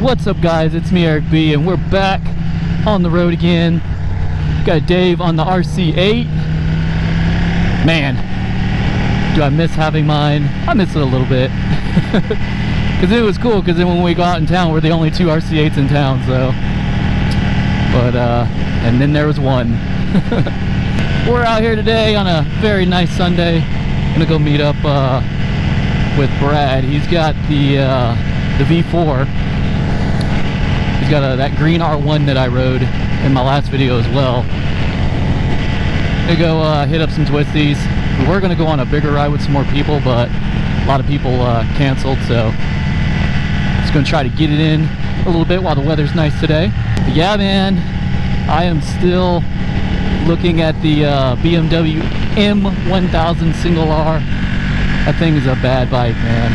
What's up, guys? It's me, Eric B, and we're back on the road again. Got Dave on the RC8. Man, do I miss having mine? I miss it a little bit. Because it was cool, because then when we go out in town, we're the only two RC8s in town, so. But, and then there was one. We're out here today on a very nice Sunday. Gonna go meet up with Brad. He's got the V4. He's got that green R1 that I rode in my last video as well. Gonna go hit up some twisties. We were gonna go on a bigger ride with some more people, but a lot of people canceled, so just gonna try to get it in a little bit while the weather's nice today. But yeah, man, I am still looking at the BMW M1000 single R. That thing is a bad bike, man.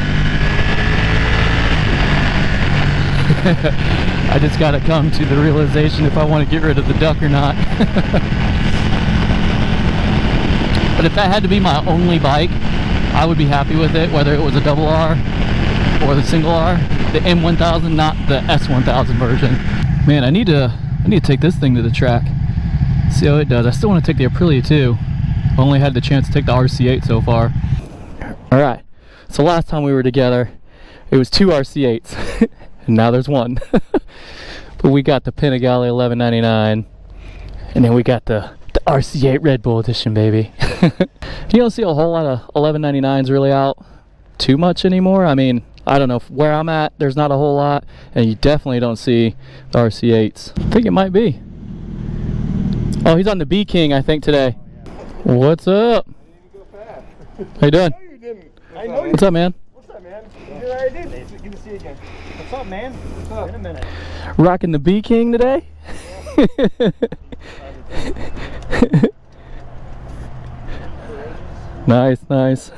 I just gotta come to the realization if I want to get rid of the duck or not. But if that had to be my only bike, I would be happy with it, whether it was a double R or the single R. The M1000, not the S1000 version. Man, I need to take this thing to the track. See how it does. I still want to take the Aprilia too. I only had the chance to take the RC8 so far. Alright, so last time we were together, it was two RC8s. And now there's one. But we got the Panigale 1199, and then we got the RC8 Red Bull edition, baby. You don't see a whole lot of 1199s really out too much anymore. I mean, I don't know, where I'm at, there's not a whole lot, and you definitely don't see the RC8s. I think it might be. Oh, he's on the B King, I think, today. What's up? How you doing? What's up, man? What's up, man? Good to see you again. What's up, man? What's up? In a minute. Rocking the B King today? Nice, nice.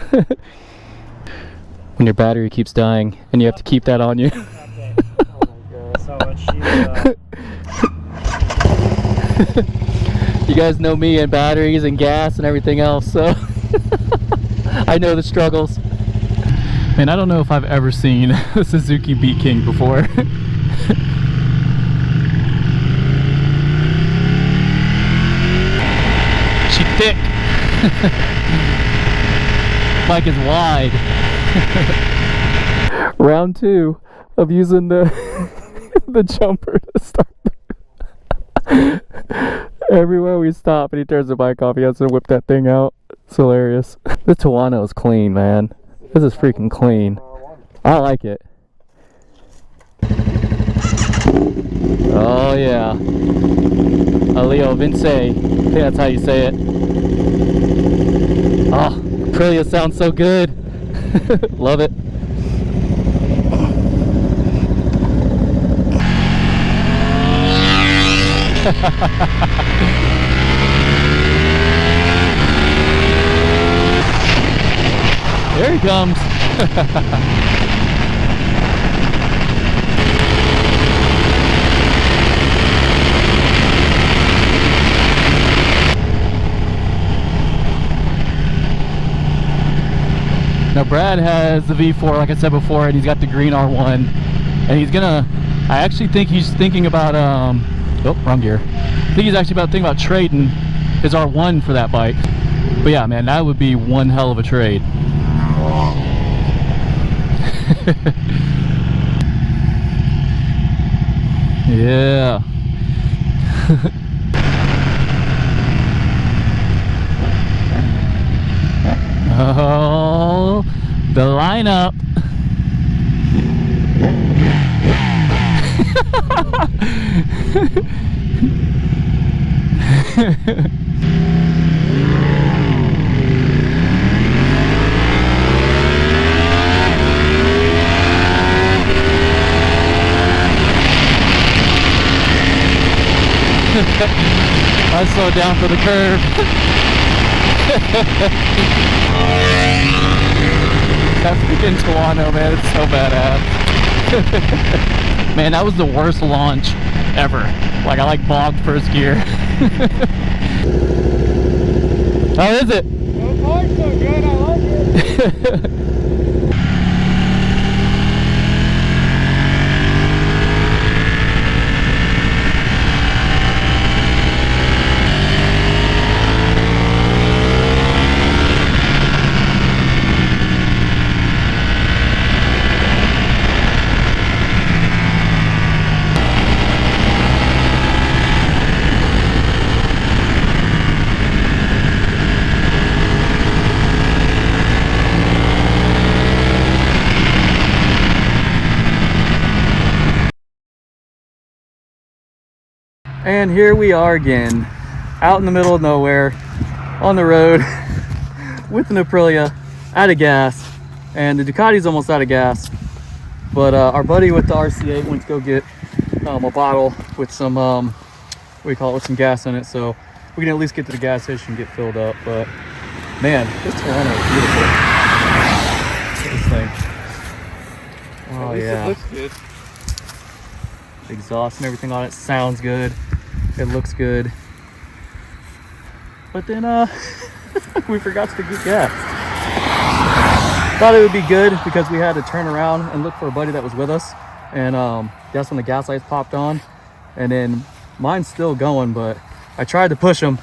When your battery keeps dying and you have to keep that on you. Oh my God, so much. You guys know me and batteries and gas and everything else, so I know the struggles. Man, I don't know if I've ever seen a Suzuki B King before. She thick. Bike is wide. Round two of using the the jumper to start. Everywhere we stop and he turns the bike off, he has to whip that thing out. It's hilarious. The Tuono is clean, man. This is freaking clean. I like it. Oh yeah. Leo Vince. I think that's how you say it. Oh, Aprilia sounds so good. Love it. There he comes. Now Brad has the V4, like I said before, and he's got the green R1, and he's gonna, I actually think he's thinking about oh, wrong gear. I think he's actually thinking about trading his R1 for that bike. But yeah, man, that would be one hell of a trade. Yeah. Oh, the lineup. I slowed down for the curve. That freaking Tuono, man, it's so badass. Man, that was the worst launch ever. Like, I bogged first gear. How is it? So far, so good. I like it. And here we are again, out in the middle of nowhere, on the road, with an Aprilia, out of gas. And the Ducati's almost out of gas. But our buddy with the RC8 went to go get a bottle with some, what do you call it, with some gas in it. So we can at least get to the gas station and get filled up. But man, this Tuono is beautiful. Look at this thing. Oh yeah. It looks good. Exhaust and everything on it sounds good. It looks good. But then we forgot to get gas. Thought it would be good because we had to turn around and look for a buddy that was with us, and that's when the gas lights popped on. And then mine's still going, but I tried to push them,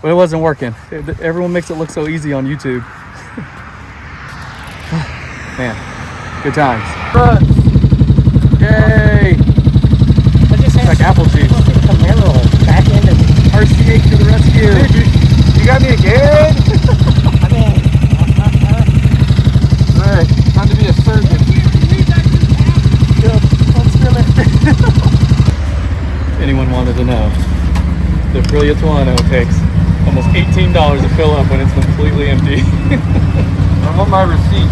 but it wasn't working. Everyone makes it look so easy on YouTube. Man, good times. Yay! I just had Like apple juice. Camaro back end of RC8 to the rescue. Dude, you got me again? I mean, right, time to be a surgeon. Anyone wanted to know, the Aprilia Tuono takes almost $18 to fill up when it's completely empty. I want my receipt.